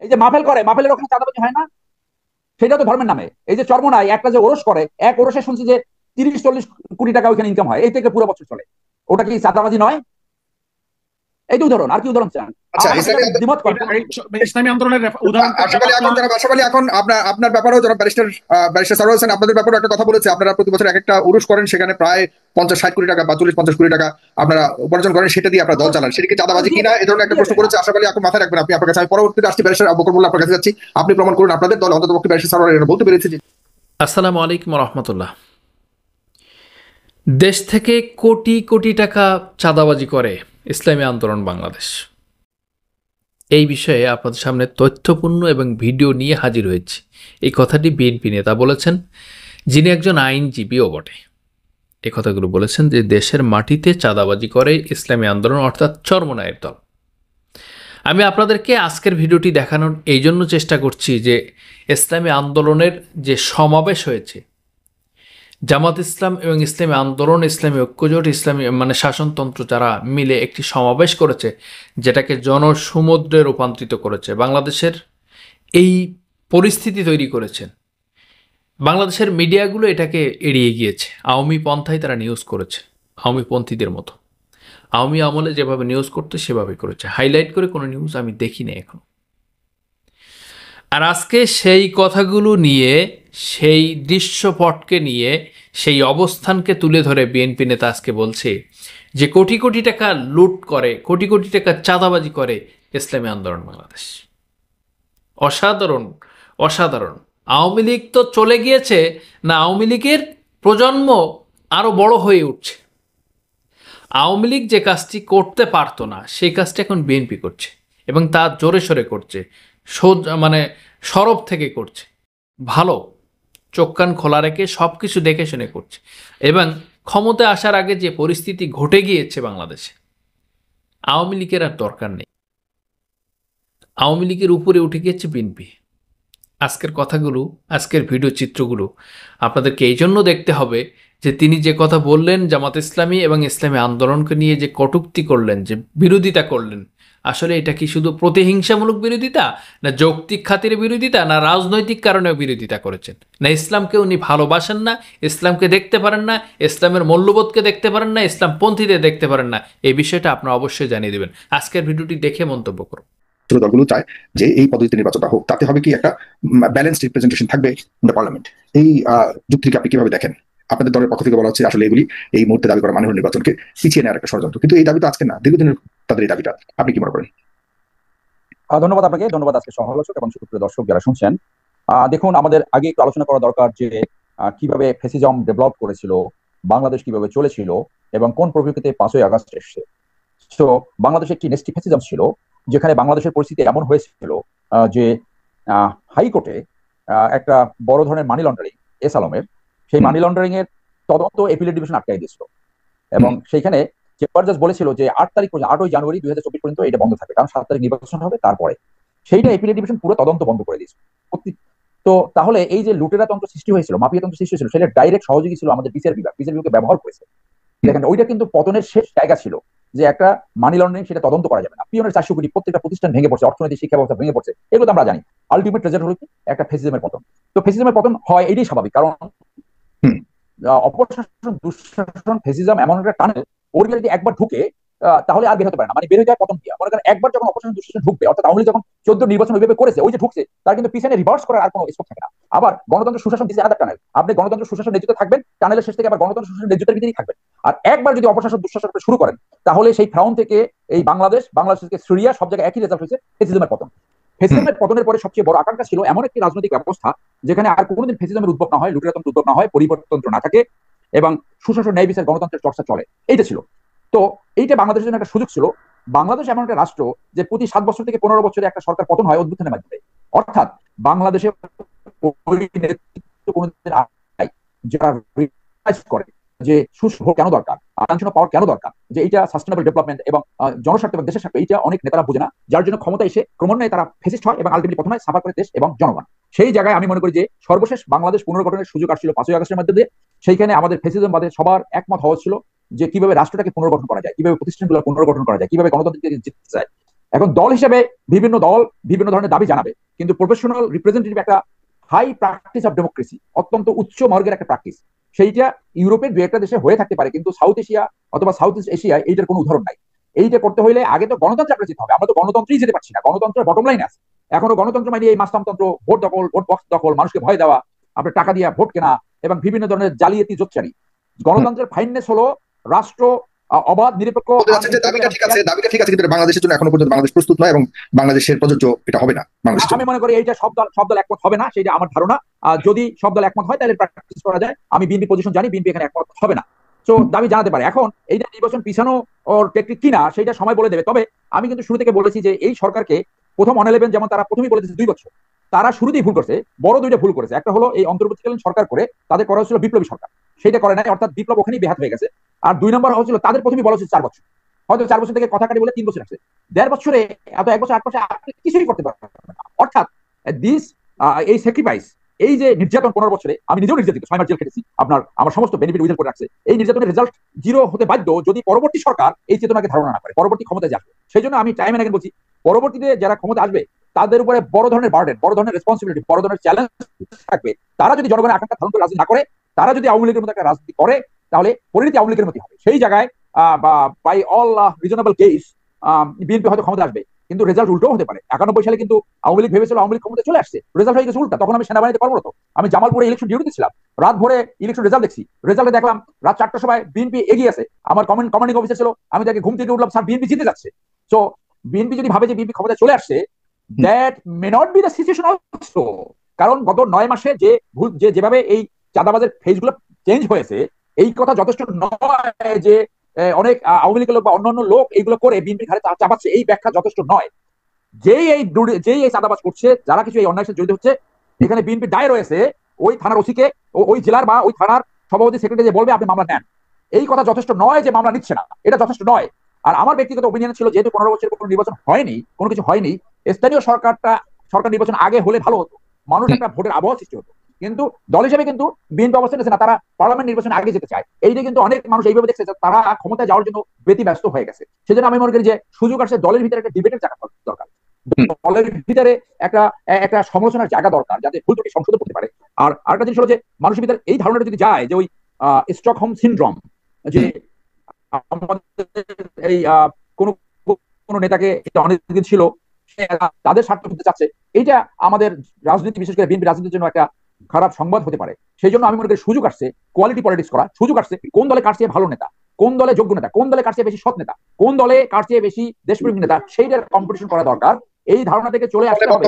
এই যে মাহফিল করে, মাহফিলের ওখানে চাঁদাবাজি হয় না? সেটা তো ধর্মের নামে। এই যে চরমোনাই একটা যে ওরস করে, এক ওরসে শুনছি যে 30-40 কোটি টাকা ওইখানে ইনকাম হয়, এই থেকে পুরো বছর চলে। ওটা কি চাঁদাবাজি নয়? এই যে উদাহরণ, আর কি উদাহরণ চান? আচ্ছা, আমার সাথে দ্বিমত করেন। ইসলামী আন্দোলনের উদাহরণ আশরাফ আলী, এখন জনাব আশরাফ আলী, এখন আপনার ব্যাপারেও জনাব ব্যারিস্টার সরোয়ার হোসেন আপনাদের ব্যাপারেও একটা কথা বলেছে। আপনারা প্রতি বছর এক একটা উরুস করেন, সেখানে প্রায় 50-60 কোটি টাকা বা 40-50 কোটি টাকা আপনারা উপার্জন করেন, সেটা দিয়ে আপনারা দল চালান। সেটা কি চাঁদাবাজি কিনা, এই ধরনের একটা প্রশ্ন করেছে আশরাফ আলী। এখন মাথায় রাখবেন আপনি, আপনার কাছে আমি পরবর্তীতে আসছি ব্যারিস্টার বকর মোল্লা, আপনার কাছে যাচ্ছি। আপনি প্রমাণ করুন আপনাদের দল অন্ততপক্ষে ব্যারিস্টার সরোয়ার বলতে পেরেছে যে। আসসালামু আলাইকুম রহমতুল্লাহ। দেশ থেকে কোটি কোটি টাকা চাঁদাবাজি করে ইসলামী আন্দোলন বাংলাদেশ। এই বিষয়ে আপনাদের সামনে তথ্যপূর্ণ এবং ভিডিও নিয়ে হাজির হয়েছি। এই কথাটি বিএনপি নেতা বলেছেন, যিনি একজন আইনজীবীও বটে। এই কথাগুলো বলেছেন যে দেশের মাটিতে চাঁদাবাজি করে ইসলামী আন্দোলন, অর্থাৎ চরমোনাইয়ের দল। আমি আপনাদেরকে আজকের ভিডিওটি দেখানোর এই জন্য চেষ্টা করছি যে ইসলামী আন্দোলনের যে সমাবেশ হয়েছে, জামাত ইসলাম এবং ইসলামী আন্দোলন, ইসলামী ঐক্যজোট, ইসলামী শাসনতন্ত্র যারা মিলে একটি সমাবেশ করেছে, যেটাকে জনসমুদ্রে রূপান্তরিত করেছে, বাংলাদেশের এই পরিস্থিতি তৈরি করেছেন। বাংলাদেশের মিডিয়াগুলো এটাকে এড়িয়ে গিয়েছে, আওয়ামী পন্থায় তারা নিউজ করেছে, আওয়ামীপন্থীদের মতো। আওয়ামী আমলে যেভাবে নিউজ করতে সেভাবে করেছে, হাইলাইট করে কোনো নিউজ আমি দেখি না এখন। আর আজকে সেই কথাগুলো নিয়ে, সেই দৃশ্যপটকে নিয়ে, সেই অবস্থানকে তুলে ধরে বিএনপি নেতা আজকে বলছে যে কোটি কোটি টাকা লুট করে, কোটি কোটি টাকা চাঁদাবাজি করে ইসলামী আন্দোলন বাংলাদেশ। অসাধারণ, অসাধারণ। আওয়ামী লীগ তো চলে গিয়েছে, না আওয়ামী লীগের প্রজন্ম আরও বড় হয়ে উঠছে। আওয়ামী লীগ যে কাজটি করতে পারতো না, সেই কাজটি এখন বিএনপি করছে, এবং তা জোরে সোরে করছে, সরব থেকে করছে। ভালো, চোখ কান খোলা রেখে সব কিছু দেখে শুনে করছে। এবং ক্ষমতায় আসার আগে যে পরিস্থিতি ঘটে গিয়েছে বাংলাদেশে, আওয়ামী লীগের আর দরকার নেই। আওয়ামী লীগের উপরে উঠে গিয়েছে বিএনপি। আজকের কথাগুলো, আজকের ভিডিও চিত্রগুলো আপনাদেরকে এই জন্য দেখতে হবে যে তিনি যে কথা বললেন জামাত ইসলামী এবং ইসলামী আন্দোলনকে নিয়ে যে কটূক্তি করলেন, যে বিরোধিতা করলেন, আসলে এটা কি শুধু প্রতিহিংসামূলক বিরোধিতা, না যৌক্তিক খাতিরে বিরোধিতা, না রাজনৈতিক কারণেও বিরোধিতা করেছেন, না ইসলামকে উনি ভালোবাসেন না, ইসলামকে দেখতে পারেন না, ইসলামের মূল্যবোধকে দেখতে পারেন না, ইসলামপন্থীদের দেখতে পারেন না? এই বিষয়টা আপনারা অবশ্যই জানিয়ে দেবেন। আজকের ভিডিওটি দেখে মন্তব্য করুন। ছোট দলগুলো চায় যে এই পদ্ধতিতে নির্বাচনটা হোক, তাতে হবে কি একটা ব্যালেন্সড রিপ্রেজেন্টেশন থাকবে ইন দ্য পার্লামেন্ট। এই যুক্তিকে আপনি কিভাবে দেখেন? আপনাদের দলের পক্ষ থেকে বলা হচ্ছে আসলে এগুলি এই মুহূর্তে দাবি করা মাননীয় নির্বাচনকে পিছিয়ে নেওয়ার একটা ষড়যন্ত্র, কিন্তু এই দাবি তো আজকে না, দীর্ঘদিনের তাদের এই দাবিটা। আপনি কি মনে করেন? ধন্যবাদ আপনাকে, ধন্যবাদ আজকে সমালোচক এবং সুপ্রিয় দর্শক যারা শুনছেন। দেখুন, আমাদের আগে একটু আলোচনা করা দরকার যে কিভাবে ফ্যাসিজম ডেভেলপ করেছিল, বাংলাদেশ কিভাবে চলেছিল, এবং কোন পরিপ্রেক্ষিতে 5ই আগস্ট এসছে। তো বাংলাদেশে একটি নেস্টি ফ্যাসিজম ছিল, যেখানে বাংলাদেশের পরিস্থিতি এমন হয়েছিল যে হাইকোর্টে একটা বড় ধরনের মানি লন্ডারিং, এস আলমের, সেই মানি লন্ডারিং এর তদন্ত এপিলেট ডিভিশন আটকাই দিয়েছিল। এবং সেইখানে চেম্বার জাজ বলেছিল যে 8ই জানুয়ারি 2024 পর্যন্ত এটা বন্ধ থাকবে, কারণ 7 তারিখ নির্বাচন হবে তারপরে। সেইটা এপিলেট ডিভিশন পুরো তদন্ত বন্ধ করে দিয়েছিল। তো তাহলে এই যে লুটেরা তন্ত্র সৃষ্টি হয়েছিল, মাফিয়া তন্ত্র সৃষ্টি হয়েছিল, সেটা ডাইরেক্ট সহযোগী ছিল আমাদের বিচার বিভাগকে ব্যবহার করেছে। দেখেন, ওইটা কিন্তু পতনের শেষ জায়গা ছিল, যে একটা মানি লন্ডারিং সেটা তদন্ত করা যাবে না। পিওনের 400 কোটি, প্রত্যেকটা প্রতিষ্ঠান ভেঙে পড়ছে, অর্থনৈতিক শিক্ষা ব্যবস্থা ভেঙে পড়ছে, এগুলো তো আমরা জানি। আলটিমেট রেজাল্ট হলো কি? একটা ফ্যাসিজমের পতন। তো ফ্যাসিজমের পতন হয়, এটাই স্বাভাবিক, কারণ অপশাসন, দুঃশাসন, ফ্যাসিজম এমন একটা টানেল, ওর যদি একবার ঢুকে তাহলে আর বের হতে পারে না। মানে বের হয়ে যায় পতন দিয়া। মনে করেন একবার যখন অপশাসন দুঃশাসন ঢুকবে, অর্থাৎ আওয়ামী লীগ যখন 14 নির্বাচন ওইভাবে করেছে, ওই যে ঢুকছে, তার কিন্তু পিছনে রিভার্স করার আর কোনো স্কোপ থাকে না। আবার গণতন্ত্র সুশাসন দিচ্ছে আলাদা টানেল, আপনি গণতন্ত্র সুশাসন নেতৃত্বে থাকবেন, টানেলের শেষ থেকে আবার গণতন্ত্র সুশাসন নেতৃত্বের ভিতরেই থাকবেন। আর একবার যদি অপশাসন দুঃশাসন শুরু করেন, তাহলে সেই ফ্রাউন থেকে এই বাংলাদেশ থেকে সিরিয়া, সব জায়গায় একই রেজাল্ট হয়েছে, ফ্যাসিজমের পতন। ফ্যাসিজমের পতনের পরে সবচেয়ে বড় আকাঙ্ক্ষা ছিল এমন একটি রাজনৈতিক ব্যবস্থা যেখানে আর কোনোদিন ফ্যাসিজমের উদ্ভব না হয়, লুটেরাতন্ত্র উদ্ভব না হয়, পরিবর্তনতন্ত্র না থাকে, এবং সুশাসন, ন্যায় বিচার, গণতন্ত্রের চর্চা চলে। এইটা ছিল। তো এইটা বাংলাদেশের জন্য একটা সুযোগ ছিল। বাংলাদেশ এমন একটা রাষ্ট্র যে প্রতি 7 বছর থেকে 15 বছরে একটা সরকার পতন হয় অভ্যুত্থানের মাধ্যমে। অর্থাৎ বাংলাদেশে যারা রিয়েলাইজ করে যে সুশাসন কেন দরকার, আকাঙ্ক্ষা পাওয়ার কেন দরকার, যে এটা সাস্টেনেবল ডেভেলপমেন্ট এবং জনস্বার্থ এবং দেশের স্বার্থ, এইটা অনেক নেতারা বোঝে না, যার জন্য ক্ষমতা এসে ক্রমান্বয়ে তারা ফ্যাসিস্ট হয় এবং আলটিমেটলি পতন হয়, সাফার করে দেশ এবং জনগণ। সেই জায়গায় আমি মনে করি যে সর্বশেষ বাংলাদেশ পুনর্গঠনের সুযোগ আসছিল 5ই আগস্টের মধ্যে দিয়ে। সেইখানে আমাদের ফ্যাসিজম বাদে সবার একমত হওয়া ছিল যে কিভাবে রাষ্ট্রটাকে পুনর্গঠন করা যায়, কিভাবে প্রতিষ্ঠানগুলো পুনর্গঠন করা যায়, কিভাবে গণতন্ত্রকে জিততে যায়। এখন দল হিসেবে বিভিন্ন দল বিভিন্ন ধরনের দাবি জানাবে, কিন্তু প্রফেশনাল রিপ্রেজেন্টেটিভ একটা হাই প্র্যাকটিস অফ ডেমোক্রেসি, অত্যন্ত উচ্চ মার্গের একটা প্র্যাকটিস, সেইটা ইউরোপের দু একটা দেশে হয়ে থাকতে পারে, কিন্তু সাউথ এশিয়া অথবা সাউথ ইস্ট এশিয়ায় এইটার কোনো উদাহরণ নাই। এইটা করতে হলে আগে তো গণতন্ত্র যেতে হবে। আমরা তো গণতন্ত্রেই যেতে পারছি না, গণতন্ত্রের বটম লাইন আছে এখনো। গণতন্ত্র মানে এই মাস্তামতন্ত্র, ভোট দখল, ভোট বক্স দখল, মানুষকে ভয় দেওয়া, আপনার টাকা দিয়ে ভোট কেনা এবং বিভিন্ন ধরনের জালিয়াতি জোচ্চারি। গণতন্ত্রের ফাইননেস হলো রাষ্ট্র অবাধ নিরপেক্ষ। দাবিটা ঠিক আছে, দাবিটা ঠিক আছে, কিন্তু বাংলাদেশের জন্য এখনো পর্যন্ত বাংলাদেশ প্রস্তুত নয় এবং বাংলাদেশের প্রযোজ্য এটা হবে না বাংলাদেশের জন্য। আমি মনে করি এইটা সব দল একমত হবে না, সেটা আমার ধারণা। যদি সব দল একমত হয় তাহলে প্র্যাকটিস করা যায়। আমি বিএনপি পজিশন জানি, বিএনপি এখানে একমত হবে না, তো দাবি জানাতে পারে। এখন এইটা নির্বাচন পিছানো ওর টেকনিক কিনা সেটা সময় বলে দেবে। তবে আমি কিন্তু শুরু থেকে বলেছি যে এই সরকারকে প্রথম অন-11 যেমন তারা প্রথমেই বলে দিয়েছে 2 বছর, তারা শুরুতেই ভুল করছে, বড় দুইটা ভুল করেছে। একটা হলো এই অন্তর্বর্তীকালীন সরকার করে তাদের করা হয়েছিল বিপ্লবী সরকার, সেটা করে নাই, অর্থাৎ বিপ্লব ওখানেই ব্যাহত হয়ে গেছে। আর 2 নম্বর হচ্ছিল তাদের প্রথমেই বলা হয়েছে 4 বছর, হয়তো 4 বছর থেকে কথা কাটি বলে 3 বছর আসছে। 1.5 বছরে এত 1 বছর 8 মাসে আপনি কিছুই করতে পারবেন না। অর্থাৎ দিস এই স্যাক্রিফাইস, এই যে নির্যাতন 15 বছরে, আমি নিজেও নির্যাতিত, 6 মাস জেল খেটেছি, আমার সমস্ত বেনিফিট উইথ করে রাখছে। এই নির্যাতনের রেজাল্ট 0 হতে বাধ্য যদি পরবর্তী সরকার এই চেতনাকে ধারণা না করে, পরবর্তী ক্ষমতায় যাবে। সেই জন্য আমি টাইম এন্ড বলছি, পরবর্তীতে যারা ক্ষমতা আসবে তাদের উপরে বড় ধরনের বার্ডেন, বড় ধরনের রেসপন্সিবিলিটি, বড় ধরনের চ্যালেঞ্জ থাকবে। তারা যদি জনগণের আকাঙ্ক্ষা ধারণ করে রাজনীতি না করে, তারা যদি আওয়ামী লীগের মতো একটা রাজনীতি করে, তাহলে পরিণতি আওয়ামী লীগের মতো হবে। সেই জায়গায় by all reasonable case BNP হয়তো ক্ষমতা আসবে, কিন্তু রেজাল্ট উল্টো হতে পারে। 91 সালে কিন্তু আওয়ামী লীগ ভেবেছিল আওয়ামী লীগ ক্ষমতা চলে আসছে, রেজাল্ট হয়ে গেছে উল্টা। তখন আমি সেনাবাহিনীতে কর্মরত, আমি জামালপুরে ইলেকশন ডিউটিতে ছিলাম, রাত ভোরে ইলেকশন রেজাল্ট দেখছি, রেজাল্টে দেখলাম রাত 4টার সময় বিএনপি এগিয়ে আছে। আমার কমান্ডিং অফিসার ছিল, আমি তাকে ঘুম থেকে উঠলাম, স্যার বিএনপি জিতে যাচ্ছে। সো বিএনপি যদি ভাবে যে বিএনপি ক্ষমতা চলে আসছে, that may not be the situation also. কারণ গত 9 মাসে যেভাবে এই চাঁদাবাজের ফেজগুলো চেঞ্জ হয়েছে, এই কথা যথেষ্ট নয় যে অনেক আওয়ামী লীগের লোক বা অন্যান্য লোক এইগুলো করে বিএনপির ঘাড়ে চাপাচ্ছে, এই ব্যাখ্যা যথেষ্ট নয়। যেই এই চাঁদাবাজ করছে, যারা কিছু এই অন্যায়ের সাথে জড়িত হচ্ছে, এখানে বিএনপি দায় রয়েছে ওই থানার ওসিকে, ওই জেলার বা ওই থানার সভাপতি সেক্রেটারি যে বলবে আপনি মামলা নেন, এই কথা যথেষ্ট নয় যে মামলা নিচ্ছে না, এটা যথেষ্ট নয়। আর আমার ব্যক্তিগত অপিনিয়ন ছিল, যেহেতু 15 বছরের কোনো নির্বাচন হয়নি, কোনো কিছু হয়নি, স্থানীয় সরকার নির্বাচন আগে হলে ভালো হতো, মানুষ একটা ভোটের আবহাওয়া সৃষ্টি হতো। কিন্তু দল হিসেবে কিন্তু বিএনপি অবস্থান নিচ্ছে না, তারা পার্লামেন্ট নির্বাচন আগে যেতে চায়। এইটা কিন্তু অনেক মানুষ এইভাবে দেখছে যে তারা ক্ষমতায় যাওয়ার জন্য ব্যতিব্যস্ত হয়ে গেছে। সেজন্য আমি মনে করি যে সুযোগ আসছে, দলের ভিতরে একটা ডিবেটের জায়গা দরকার, দলের ভিতরে একটা সমালোচনার জায়গা দরকার, যাতে ভুল ত্রুটি সংশোধন করতে পারে। আর আরেকটা জিনিস হলো যে মানুষের ভিতরে এই ধারণাটা যদি যায় যে ওই স্টকহোম সিনড্রোম, যে আমাদের এই কোন নেতাকে অনেকদিন ছিল, তাদের স্বার্থ করতে চাচ্ছে, এইটা আমাদের রাজনীতি, বিশেষ করে বিএনপি রাজনীতির জন্য একটা খারাপ সংবাদ হতে পারে। সেই জন্য আমি মনে করি সুযোগ আসছে কোয়ালিটি পলিটিক্স করা, সুযোগ আসছে কোন দলে কার চেয়ে ভালো নেতা, কোন দলে যোগ্য নেতা, কোন দলে কার চেয়ে বেশি সৎ নেতা, কোন দলে কার চেয়ে বেশি দেশপ্রেমিক নেতা, সেইটার কম্পিটিশন করা দরকার। এই ধারণা থেকে চলে আসতে হবে।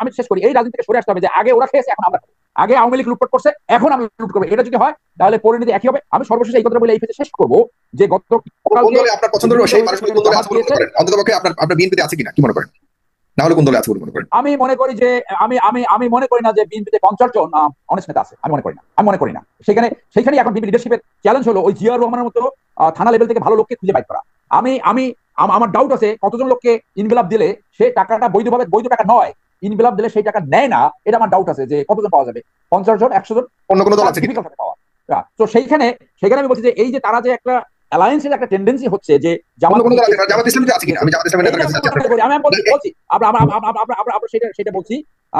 আমি শেষ করি, এই রাজনীতি থেকে সরে আসতে হবে যে আগে ওরা খেয়েছে, এখন আমরা, আগে আওয়ামী লীগ লুটপাট করছে, এখন আমরা লুট করবো। এটা যদি হয় তাহলে পরিণতি একই হবে। আমি সর্বশেষ এই কথা বলে এই ফেজে শেষ করবো যে আপনার পছন্দের সেই মানুষগুলো কোন দলে আছে বলে মনে করেন? অন্ততপক্ষে আপনার বিএনপিতে আছে কিনা কি মনে করেন? না হলে কোন দলে আছে বলে মনে করেন? আমি মনে করি যে আমি মনে করি না যে বিএনপিতে 50 জন অনেস্ট নেতা আছে, আমি মনে করি না। সেখানে এখন বিএনপি লিডারশিপের চ্যালেঞ্জ হলো ওই জিয়াউর রহমানের মতো থানা লেভেল থেকে ভালো লোককে খুঁজে বাইর করা। আমার ডাউট আছে কতজন লোককে ইনভেলাপ দিলে সে টাকাটা বৈধ টাকা নয়, ইনভেলাপ দিলে সেই টাকা নেয় না, এটা আমার ডাউট আছে যে কতজন পাওয়া যাবে। 50 জন, 100 জন, অন্য কোনো দল আছে কি পাওয়া। তো সেইখানে আমি বলছি যে এই যে তারা যে একটা অ্যালায়েন্সের একটা টেন্ডেন্সি হচ্ছে যে জামাত ইসলামী আছে কিনা, আমি জামাত ইসলামের নেতার কাছে যাচ্ছি, আমি বলছি আমরা সেটা বলছি।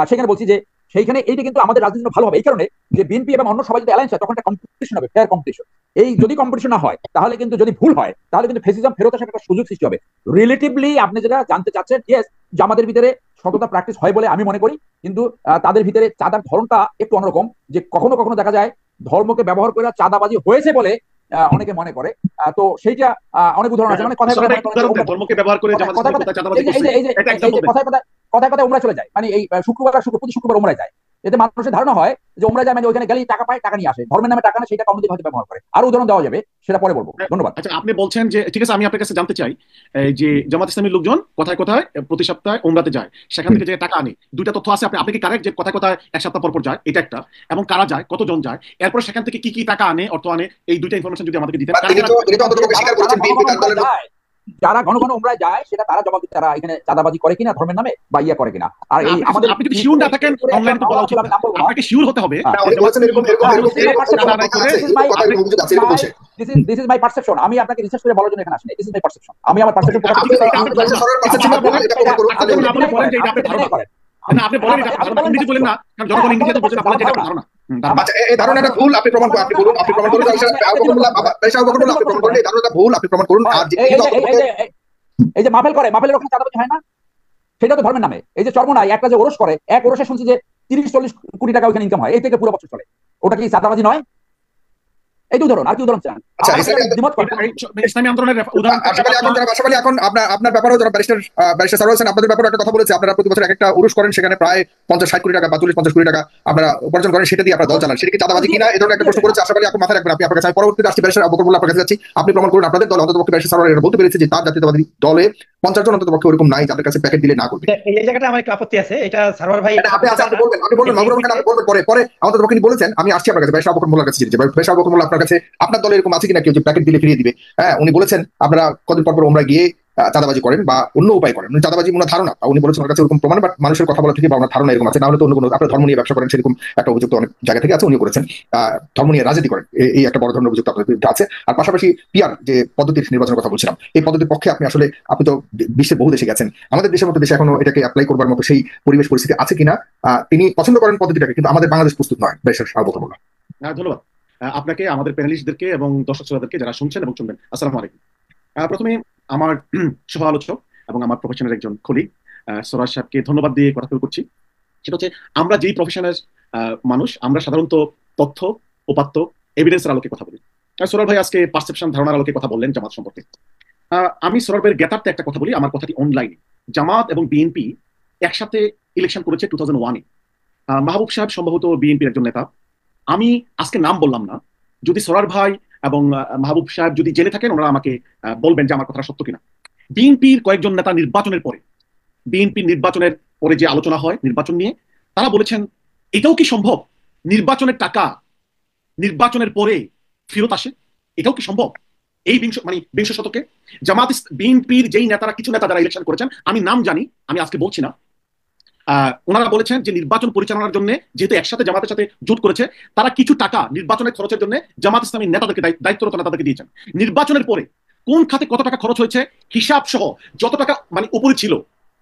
সেখানে বলছি যে সেইখানে এইটা কিন্তু আমাদের রাজনীতি ভালো হবে এই কারণে যে বিএনপি এবং অন্য সবাই যদি অ্যালায়েন্স হয় তখন একটা কম্পিটিশন হবে, ফেয়ার কম্পিটিশন। এই যদি কম্পিটিশন না হয় তাহলে কিন্তু, যদি ভুল হয় তাহলে কিন্তু ফেসিজম ফেরত আসার একটা সুযোগ সৃষ্টি হবে। রিলেটিভলি আপনি যেটা জানতে চাচ্ছেন, ইয়েস, জামাতের ভিতরে সততা প্র্যাকটিস হয় বলে আমি মনে করি, কিন্তু তাদের ভিতরে চাঁদার ধরনটা একটু অন্যরকম। যে কখনো কখনো দেখা যায় ধর্মকে ব্যবহার করে চাঁদাবাজি হয়েছে বলে অনেকে মনে করে। তো সেইটা অনেক উদাহরণ আছে, মানে ধর্মকে ব্যবহার করে কথায় উমরা চলে যায়, মানে এই প্রতি শুক্রবার উমরায় যায়, এতে মানুষের ধারণা হয় যে উমরা যায় মানে ওইখানে গেলেই টাকা পায়, টাকা নিয়ে আসে, ধর্মের নামে টাকা না, সেটা কর্মদিকে হয়তো ব্যবহার করে। আর উদাহরণ দেওয়া যাবে, সেটা পরে বলবো। ধন্যবাদ। আচ্ছা, আপনি বলছেন যে ঠিক আছে, আমি আপনার কাছে জানতে চাই যে জামাত ইসলামীর লোকজন কোথায় কোথায় প্রতি সপ্তাহে উমরাতে যায়, সেখান থেকে যে টাকা আনে, দুইটা তথ্য আছে। আপনি কি কারেক্ট যে কোথায় কোথায় এক সপ্তাহ পর যায়, এটা একটা, এবং কারা যায়, কতজন যায়, এরপর সেখান থেকে কি কি টাকা আনে, অর্থ আনে, এই দুইটা ইনফরমেশন যদি আমাদেরকে দিতেন। যারা ঘন ঘন উমরায় যায় সেটা তারা জবাব দিতে, তারা এখানে চাঁদাবাজি করে কিনা ধর্মের নামে বা ইয়া করে কিনা। আর এই আমাদের আপনি যদি শিওর না থাকেন অনলাইনে তো বলা উচিত না। আপনাকে শিওর হতে হবে। This is my perception. আমি আপনাকে রিসার্চ করে বলার জন্য এখানে আসিনি। This is my perception. আমি আমার পারসেপশন প্রকাশ করছি। আপনি বলেন এটা ইংরেজি বলেন না, কারণ জনগণ ইংরেজিতে বোঝে না, বলেন যেটা ধারণা। আচ্ছা, এই ধারণাটা ভুল, আপনি প্রমাণ করুন। আপনি বলুন, আপনি প্রমাণ করুন। আপনি প্রমাণ করুন এই ধারণাটা ভুল, আপনি প্রমাণ করুন। আর এই যে মাহফিল করে, মাহফিলের ওখানে চাঁদাবাজি হয় না, সেটা তো ধর্মের নামে। এই যে চর্মনায় একটা যে ওরস করে, এক ওরসে শুনছি যে 30-40 কোটি টাকা ওখানে ইনকাম হয়, এই থেকে পুরো বছর চলে। ওটা কি চাঁদাবাজি নয়? এই উদাহরণ, আর কি উদাহরণ চান? আচ্ছা, ইসলামী আন্দোলনের উদাহরণ। এখন আপনার ব্যাপারেও যারা ব্যারিস্টার সারোয়ার হোসেন, আপনাদের ব্যাপারে একটা কথা বলেছে। আপনারা প্রতি বছর একটা উরুস করেন, সেখানে প্রায় 50-60 কোটি টাকা বা 40-50 কোটি টাকা আপনারা উপার্জন করেন, সেটা দিয়ে আপনারা দল চালান। সেটা কি চাঁদাবাজি কিনা, এই ধরনের একটা প্রশ্ন করেছে। আশা করি আপনি মাথায় রাখবেন। আপনি আপনার কাছে পরবর্তীতে আসছি ব্যারিস্টার আবু বকর মোল্লা আপনার কাছে যাচ্ছি। আপনি প্রমাণ করুন আপনাদের দল অন্ততপক্ষে ব্যারিস্টার সারোয়ার এটা বলতে পেরেছে যে তার জাতীয়তাবাদী দলে 50 জন অন্ততপক্ষে ওরকম নাই যাদের কাছে প্যাকেট দিলে না করবে। এই জায়গাটা আমার একটু আপত্তি আছে। এটা সারোয়ার ভাই আপনি বলবেন মাহবুব খান, আপনি বলবেন পরে আমাদের পক্ষে বলেছেন। আমি আসছি আপনার কাছে, ব্যারিস্টার আবু বকর মোল্লার কাছে যেতে। ব্যারিস্টার আবু বকর মোল্লা আপনার কাছে আপনার দলে এরকম আছে কিনা কেউ যে প্যাকেট দিলে ফিরিয়ে দিবে? হ্যাঁ, উনি বলেছেন আপনারা কদিন পর আমরা গিয়ে চাঁদাবাজি করেন বা অন্য উপায় করেন। চাঁদাবাজি মনে ধারণা, উনি বলেছেন ওনার কাছে এরকম প্রমাণ, বাট মানুষের কথা বলা থেকে বা ওনার ধারণা এরকম আছে। না হলে তো অন্য কোনো আপনার ধর্ম নিয়ে ব্যবসা করেন সেরকম একটা অভিযোগ অনেক জায়গা থেকে আছে। উনি করেছেন ধর্ম নিয়ে রাজনীতি করেন, এই একটা বড় ধরনের অভিযোগ আপনাদের বিরুদ্ধে আছে। আর পাশাপাশি পিআর যে পদ্ধতির নির্বাচনের কথা বলছিলাম, এই পদ্ধতির পক্ষে আপনি তো বিশ্বের বহু দেশে গেছেন, আমাদের দেশের মতো দেশে এখনো এটাকে অ্যাপ্লাই করবার মতো সেই পরিবেশ পরিস্থিতি আছে কিনা? তিনি পছন্দ করেন পদ্ধতিটাকে, কিন্তু আমাদের বাংলাদেশ প্রস্তুত নয়। ব্যারিস্টার আবু বকর মোল্লা, ধন্যবাদ আপনাকে, আমাদের প্যানেলিস্টদেরকে এবং দর্শক শ্রোতাদেরকে যারা শুনছেন এবং শুনবেন, আসসালামু আলাইকুম। প্রথমে আমার সহ আলোচক এবং আমার প্রফেশনের একজন কলিগ সরার সাহেবকে ধন্যবাদ দিয়ে কথা শুরু করছি। সেটা হচ্ছে আমরা যেই প্রফেশনের মানুষ, আমরা সাধারণত তথ্য, উপাত্ত, এভিডেন্সের আলোকে কথা বলি। সরার ভাই আজকে পারসেপশন, ধারণার আলোকে কথা বললেন জামাত সম্পর্কে। আমি সরার ভাইয়ের জ্ঞাতার্থে একটা কথা বলি, আমার কথাটি অনলাইনে। জামাত এবং বিএনপি একসাথে ইলেকশন করেছে 2001-এ। মাহবুব সাহেব সম্ভবত বিএনপির একজন নেতা। আমি আজকে নাম বললাম না, যদি সরার ভাই এবং মাহবুব সাহেব যদি জেনে থাকেন ওনারা আমাকে বলবেন যে আমার কথাটা সত্য কিনা। বিএনপির কয়েকজন নেতা নির্বাচনের পরে যে আলোচনা হয় নির্বাচন নিয়ে, তারা বলেছেন এটাও কি সম্ভব নির্বাচনের টাকা নির্বাচনের পরে ফেরত আসে? এটাও কি সম্ভব এই বিংশ শতকে? জামাত বিএনপির যেই নেতারা, কিছু নেতা যারা ইলেকশন করেছেন, আমি নাম জানি, আমি আজকে বলছি না, ওনারা বলেছেন যে নির্বাচন পরিচালনার জন্য যেহেতু একসাথে জামাতের সাথে জোট করেছে, তারা কিছু টাকা নির্বাচনের খরচের জন্য জামাত ইসলামী নেতাদেরকে, দায়িত্বরত নেতাদেরকে দিয়েছেন। নির্বাচনের পরে কোন খাতে কত টাকা খরচ হয়েছে হিসাব সহ যত টাকা উপরে ছিল,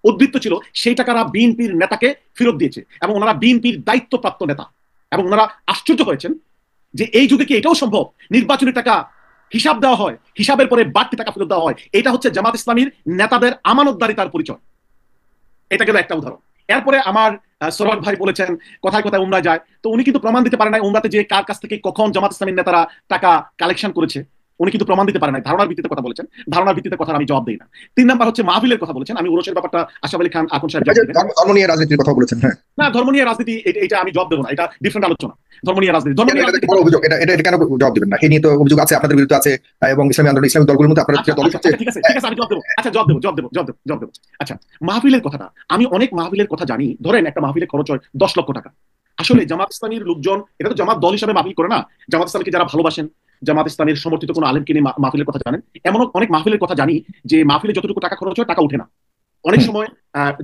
উদ্বৃত্ত ছিল, সেই টাকারা বিএনপির নেতাকে ফেরত দিয়েছে এবং ওনারা বিএনপির দায়িত্বপ্রাপ্ত নেতা। এবং ওনারা আশ্চর্য হয়েছেন যে এই যুগে কি এটাও সম্ভব নির্বাচনের টাকা হিসাব দেওয়া হয়, হিসাবের পরে বাড়তি টাকা ফেরত দেওয়া হয়। এটা হচ্ছে জামাত ইসলামীর নেতাদের আমানতদারিতার পরিচয়। এটা গেল একটা উদাহরণ। এরপরে আমার সরওয়ার ভাই বলেছেন কথায় কথায় উমরা যায়, তো উনি কিন্তু প্রমাণ দিতে পারে নাই উমরাতে যে কার কাছ থেকে কখন জামাত ইসলামীর নেতারা টাকা কালেকশন করেছে। উনি কিন্তু প্রমাণ দিতে পারে নাই, ধারণার ভিত্তিতে কথা বলেছেন। ধারণার ভিত্তিতে কথা আমি জবাব দিই না। 3 নাম্বার হচ্ছে মাহফিলের কথা বলেছেন। আমি উরসের ব্যাপারটা আশরাফ আলী খান আকুন সাহেব ধর্ম নিয়ে রাজনীতির কথা বলেছেন। হ্যাঁ, না, ধর্ম নিয়ে রাজনীতি এটা আমি জবাব দেবো না, এটা ডিফারেন্ট আলোচনা। ধর্ম নিয়ে রাজনীতি বড় অভিযোগ, এটা কেন জবাব দিবেন না? এই নিয়ে তো অভিযোগ আছে, আপনাদের বিরুদ্ধে আছে এবং ইসলামী আন্দোলন, ইসলামী দলগুলোর মধ্যে আপনার দল আছে। ঠিক আছে, আমি জবাব দেবো। আচ্ছা, জবাব দেবো। আচ্ছা, মাহফিলের কথাটা, আমি অনেক মাহফিলের কথা জানি। ধরেন একটা মাহফিলের খরচ হয় 10 লক্ষ টাকা। আসলে জামাত ইসলামীর লোকজন, এটা তো জামাত দল হিসাবে মাহফিল করে না। জামাত ইসলামীকে যারা ভালোবাসেন, জামাত ইসলামীর সমর্থিত কোনো আলেমকে নিয়ে মাহফিলের কথা জানেন। এমন অনেক মাহফিলের কথা জানি যে মাহফিলে যতটুকু টাকা খরচ হয় টাকা উঠে না। অনেক সময়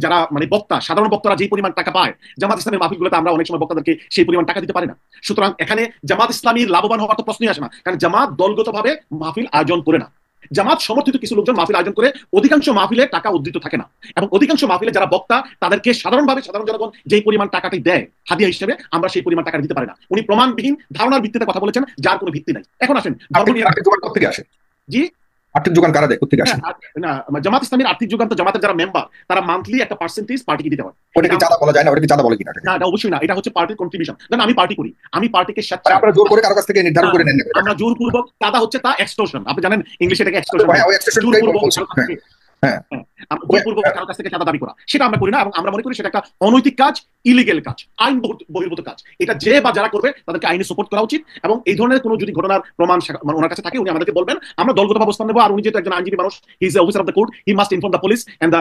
যারা বক্তা, সাধারণ বক্তারা যে পরিমাণ টাকা পায়, জামাত ইসলামের মাহফিলগুলোতে আমরা অনেক সময় বক্তাদেরকে সেই পরিমাণ টাকা দিতে পারি না। সুতরাং এখানে জামাত ইসলামীর লাভবান হওয়ার তো প্রশ্নই আসে না, কারণ জামাত দলগতভাবে মাহফিল আয়োজন করে না। জামাত সমর্থিত কিছু লোকজন মাহফিল আয়োজন করে, অধিকাংশ মাহফিলে টাকা উদ্ধৃত থাকে না। এবং অধিকাংশ মাহফিলে যারা বক্তা, তাদেরকে সাধারণ জনগণ যেই পরিমাণ টাকাটি দেয় হাদিয়া হিসেবে, আমরা সেই পরিমাণ টাকা দিতে পারি না। উনি প্রমাণবিহীন ধারণার ভিত্তিতে কথা বলেছেন, যার কোনো ভিত্তি নাই। এখন আসেন, জি, আর্থিক যোগান কারা দেয়, কোথেকে আসে? না, জামাত ইসলামীর আর্থিক যোগান তো জামাতের যারা মেম্বার, তারা মান্থলি একটা পার্সেন্টেজ পার্টিকে দিতে হয়। ওটা কি চাঁদা বলা যায় না? ওটা কি চাঁদা বলে কিনা? না, এটা অবশ্যই না, এটা হচ্ছে পার্টির কন্ট্রিবিউশন। দেন আমি পার্টি করি, আমি পার্টিকে স্বেচ্ছায়, আপনারা জোর করে কারো কাছ থেকে নির্ধারণ করে নেন? আমরা জোরপূর্বক, চাঁদা হচ্ছে তা এক্সটর্শন। আপনি জানেন ইংলিশে এটাকে এক্সটর্শন। জোরপূর্বক কারো কাছ থেকে চাঁদা দাবি করা, সেটা আমরা করি না। এবং আমরা মনে করি সেটা একটা অনৈতিক কাজ, ইলিগেল কাজ, আইন বহির্ভূত কাজ। এটা যে বা যারা করবে তাদেরকে আইনে সাপোর্ট করা উচিত। এবং এই ধরনের কোনো যদি ঘটনার প্রমাণ ওনার কাছে থাকে, উনি আমাদেরকে বলবেন, আমরা দলগত ব্যবস্থা নেব। আর উনি যেহেতু একজন আইনজীবী মানুষ, he is the officer of the court, he must inform the police and the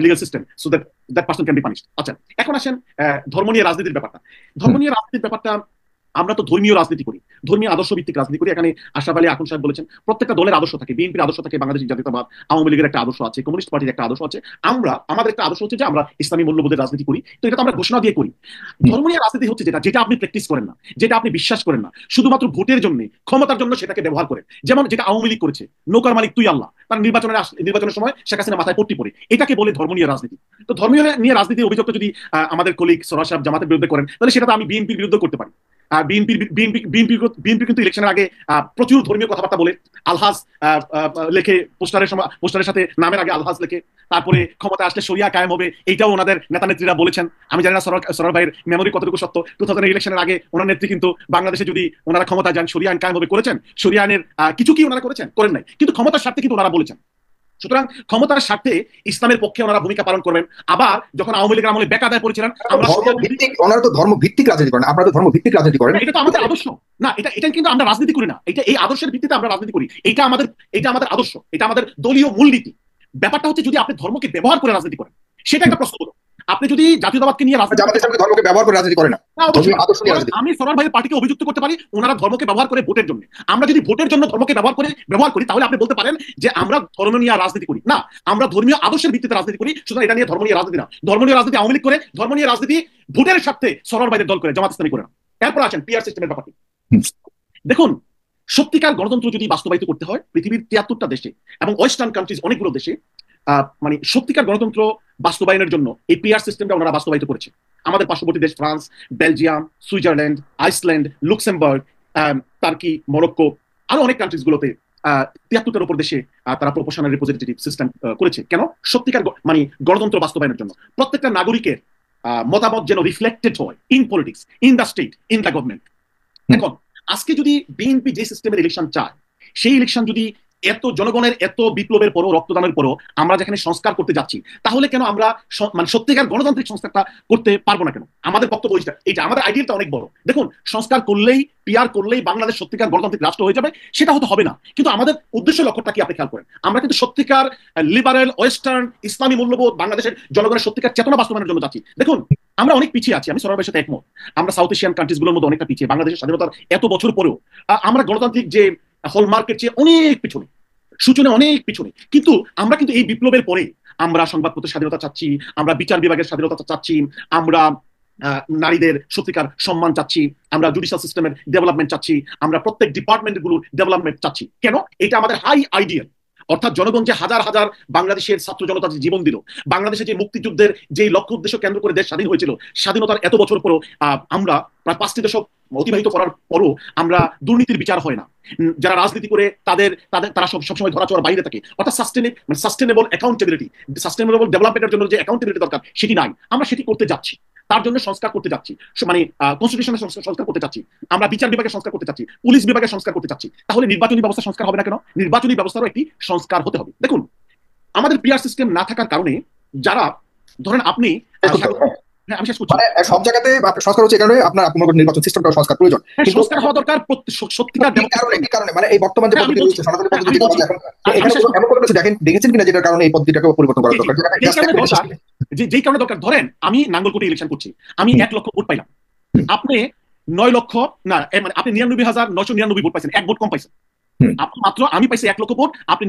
legal system so that person can be punished. আচ্ছা, এখন আসেন ধর্ম নিয়ে রাজনীতির ব্যাপারটা। আমরা তো ধর্মীয় রাজনীতি করি, ধর্মীয় আদর্শ ভিত্তিক রাজনীতি করি। এখানে আশরাফ আলী আকুন সাহেব বলেছেন প্রত্যেকটা দলের আদর্শ থাকে, বিএনপির আদর্শ থাকে, বাংলাদেশ জাতীয়তাবাদ, আওয়ামী লীগের একটা আদর্শ আছে, কমিউনিস্ট পার্টির একটা আদর্শ আছে। আমাদের একটা আদর্শ হচ্ছে যে আমরা ইসলামী মূল্যবোধের রাজনীতি করি। তো এটা তো আমরা ঘোষণা দিয়ে করি। ধর্ম নিয়ে রাজনীতি হচ্ছে যেটা আপনি প্র্যাকটিস করেন না, যেটা আপনি বিশ্বাস করেন না, শুধুমাত্র ভোটের জন্য, ক্ষমতার জন্য সেটাকে ব্যবহার করেন। যেমন যেটা আওয়ামী লীগ করেছে, নৌকার মালিক তুই আল্লাহ, তার নির্বাচনের সময় শেখ হাসিনা মাথায় পট্টি পড়ে, এটাকে বলে ধর্ম নিয়ে রাজনীতি। তো ধর্মীয় নিয়ে রাজনীতির অভিযোগটা যদি আমাদের কলিগ সরাস সাহেব জামাতের বিরুদ্ধে করেন, তাহলে সেটা তো আমি বিএনপির বিরুদ্ধে করতে পারি। বিএনপি কিন্তু ইলেকশনের আগে প্রচুর ধর্মীয় কথাবার্তা বলে, আলহাজ লেখে পোস্টারের সাথে নামের আগে আলহাজ লেখে, তারপরে ক্ষমতা আসলে শরিয়া কায়েম হবে, এইটাও ওনাদের নেতা নেত্রীরা বলেছেন। আমি জানি না সরোয়ার ভাইয়ের মেমোরি কতটুকু সত্য। 2000 ইলেকশনের আগে ওনার নেত্রী কিন্তু বাংলাদেশে যদি ওনারা ক্ষমতা যান শরিয়া আইন কায়েম হবে করেছেন। শরিয়া আইনের কিছু কি ওনারা করেছেন? করেন নাই, কিন্তু ক্ষমতার স্বার্থে কিন্তু ওনারা বলেছেন। সুতরাং ক্ষমতার স্বার্থে ইসলামের পক্ষে ওনারা ভূমিকা পালন করবেন। আবার যখন আওয়ামী লীগের আমলে বেকায়দায় পড়েছিলেন, ওনারা তো ধর্ম ভিত্তিক রাজনীতি করেন, আপনারা তো ধর্ম ভিত্তিক রাজনীতি করেন। এটা তো আমাদের আদর্শ না, এটা কিন্তু আমরা রাজনীতি করি না, এটা এই আদর্শের ভিত্তিতে আমরা রাজনীতি করি। এটা আমাদের আদর্শ, এটা আমাদের দলীয় মূলনীতি। ব্যাপারটা হচ্ছে যদি আপনি ধর্মকে ব্যবহার করে রাজনীতি করেন, সেটা একটা প্রশ্ন। আপনি যদি জাতীয়তাবাদকে নিয়ে ধর্মকে ব্যবহার করে রাজনীতি করে না, আমি সরোয়ার ভাইয়ের পার্টিকে অভিযুক্ত করতে পারি ওনারা ধর্মকে ব্যবহার করে ভোটের জন্য। আমরা যদি ভোটের জন্য ধর্মকে ব্যবহার করি, তাহলে আপনি বলতে পারেন যে আমরা ধর্ম নিয়ে রাজনীতি করি না, আমরা ধর্মীয় আদর্শের ভিত্তিতে রাজনীতি করি। সুতরাং এটা নিয়ে ধর্ম নিয়ে রাজনীতি না। ধর্ম নিয়ে রাজনীতি আওয়ামী লীগ করে, ধর্ম নিয়ে রাজনীতি ভোটের স্বার্থে সরোয়ার ভাইয়ের দল করে, জামাত ইসলামী করে না। এরপর আসেন পিআর সিস্টেমের ব্যাপারটি। দেখুন, সত্যিকার গণতন্ত্র যদি বাস্তবায়িত করতে হয় পৃথিবীর 73টা দেশে এবং ওয়েস্টার্ন কান্ট্রিজ অনেকগুলো দেশে, মানে সত্যিকার গণতন্ত্র বাস্তবায়নের জন্য এই পিআর সিস্টেমটা ওনারা বাস্তবায়িত করেছে। আমাদের পার্শ্ববর্তী দেশ France, Belgium, Switzerland, Iceland, Luxembourg, turkey, Morocco, আরো অনেক কান্ট্রিজ গুলোতে 73টার উপর দেশে তারা প্রপোর্শনাল রিপ্রেজেন্টেটিভ সিস্টেম করেছে। কেন? সত্যিকার মানে গণতন্ত্র বাস্তবায়নের জন্য প্রত্যেকটা নাগরিকের মতামত যেন রিফ্লেক্টেড হয় in politics, in the state, in the government. এখন আজকে যদি বিএনপি যে সিস্টেমের ইলেকশন চায়, সেই ইলেকশন যদি এত জনগণের এত বিপ্লবের পরও, রক্তদানের পরও আমরা যেখানে সংস্কার করতে যাচ্ছি, তাহলে কেন আমরা মানে সত্যিকার গণতান্ত্রিক সংস্কারটা করতে পারবো না? কেন? আমাদের বক্তব্য এইটা, আমাদের আইডিয়াটা অনেক বড়। দেখুন, সংস্কার করলেই, পিআর করলেই বাংলাদেশ সত্যিকার গণতান্ত্রিক রাষ্ট্র হয়ে যাবে, সেটা হয়তো হবে না। কিন্তু আমাদের উদ্দেশ্য লক্ষ্যটা কি আপনি খেয়াল করেন? আমরা কিন্তু সত্যিকার লিবারেল, ওয়েস্টার্ন, ইসলামী মূল্যবোধ বাংলাদেশের জনগণের সত্যিকার চেতনা বাস্তবায়নের জন্য যাচ্ছি। দেখুন, আমরা অনেক পিছিয়ে আছি, আমি সরোয়ার ভাইয়ের সাথে একমত। আমরা সাউথ এশিয়ান কান্ট্রিজ গুলোর মধ্যে অনেকটা পিছিয়ে। বাংলাদেশের স্বাধীনতার এত বছর পরেও আমরা গণতান্ত্রিক যে হলমার্কের চেয়ে অনেক পিছনে, সূচনা অনেক পিছনে। কিন্তু আমরা কিন্তু এই বিপ্লবের পরে আমরা সংবাদপত্রের স্বাধীনতা চাচ্ছি, আমরা বিচার বিভাগের স্বাধীনতা চাচ্ছি, আমরা নারীদের সত্যিকার সম্মান চাচ্ছি, আমরা জুডিশিয়াল সিস্টেমের ডেভেলপমেন্ট চাচ্ছি, আমরা প্রত্যেক ডিপার্টমেন্টগুলোর ডেভেলপমেন্ট চাচ্ছি। কেন? এটা আমাদের হাই আইডিয়াল। অর্থাৎ জনগণ যে হাজার হাজার বাংলাদেশের ছাত্র জনতা যে জীবন দিল, বাংলাদেশে যে মুক্তিযুদ্ধের যে লক্ষ্য উদ্দেশ্য কেন্দ্র করে দেশ স্বাধীন হয়েছিল, স্বাধীনতার এত বছর পরও আমরা প্রায় 5টি দশক অতিবাহিত করার পরও আমরা দুর্নীতির বিচার হয় না। যারা রাজনীতি করে তারা সবসময় ধরাছোঁয়ার বাইরে থাকে। অর্থাৎ সাস্টেনেবল অ্যাকাউন্টেবিলিটি, সাস্টেনেবল ডেভেলপমেন্টের জন্য যে অ্যাকাউন্টেবিলিটি দরকার, সেটি নাই। আমরা সেটি করতে যাচ্ছি, তার জন্য সংস্কার করতে যাচ্ছি, মানে কনস্টিটিউশনের সংস্কার করতে চাচ্ছি, আমরা বিচার বিভাগের সংস্কার করতে চাচ্ছি, পুলিশ বিভাগের সংস্কার করতে চাচ্ছি। তাহলে নির্বাচনী ব্যবস্থা সংস্কার হবে না কেন? নির্বাচনী ব্যবস্থারও একটি সংস্কার হতে হবে। দেখুন, আমাদের পিআর সিস্টেম না থাকার কারণে যারা, ধরেন আপনি, আমি শেষ করছি, সব জায়গাতে সংস্কার হচ্ছে, কারণে আপনার নির্বাচন সিস্টেমটা সংস্কার প্রয়োজন। সংস্কার হওয়া দরকার সত্যিকার কারণে, মানে এই বর্তমান যে পদ্ধতি রয়েছে, সনাতন পদ্ধতি এমন কোনো কিছু দেখেছেন কিনা যেটার কারণে এই পদ্ধতিটাকে পরিবর্তন করা দরকার? যেই কারণে দরকার, ধরেন আমি নাঙ্গলকোটে ইলেকশন করছি, আমি 1 লক্ষ ভোট পাইলাম, আপনি 9 লক্ষ না, মানে আপনি 99,999 ভোট পাইছেন, 1 ভোট কম পাইছেন। মাত্র আমি পাইছি 1 লক্ষ ভোট, আপনি